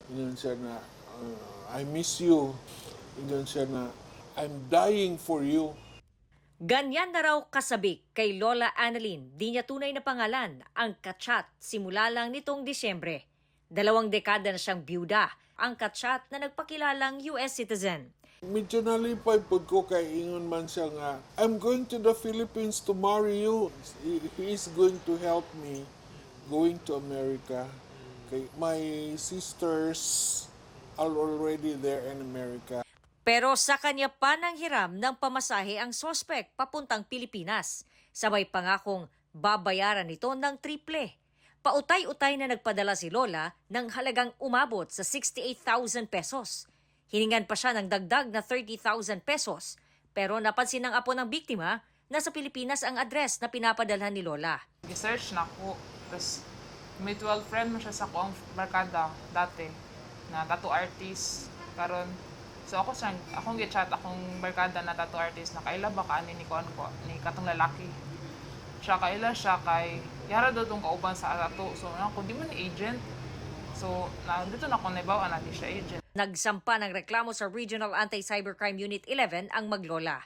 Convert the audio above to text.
Ingon siya na, I miss you. Ingon siya na, I'm dying for you. Ganyan na raw kasabik kay Lola Annalyn, di niya tunay na pangalan, ang Katsyat simula lang nitong Disyembre. 2 dekada na siyang byuda, ang Katsyat na nagpakilalang US citizen. Medyo nalipay po ko kay ingon man siya nga, I'm going to the Philippines to marry you. He is going to help me going to America. Okay, my sisters are already there in America. Pero sa kanya pa nang hiram ng pamasahe ang sospek papuntang Pilipinas. Sabay pangakong babayaran nito ng triple. Pautay-utay na nagpadala si Lola ng halagang umabot sa 68,000 pesos. Hiningan pa siya ng dagdag na 30,000 pesos. Pero napansin ng apo ng biktima na sa Pilipinas ang address na pinapadalhan ni Lola. I-search na ko. Tapos mutual friend mo siya sa akong barkada dati na tattoo artist. Karon so akong gi-chat akong barkada na tattoo artist na kaila ba ka ni kuan ko ni katong lalaki. Siya kaila siya kay yara daw tong kauban sa tattoo. So ako di man agent. So dito na ko naibaw na di siya agent. Nagsampa ng reklamo sa Regional Anti-Cybercrime Unit 11 ang maglola.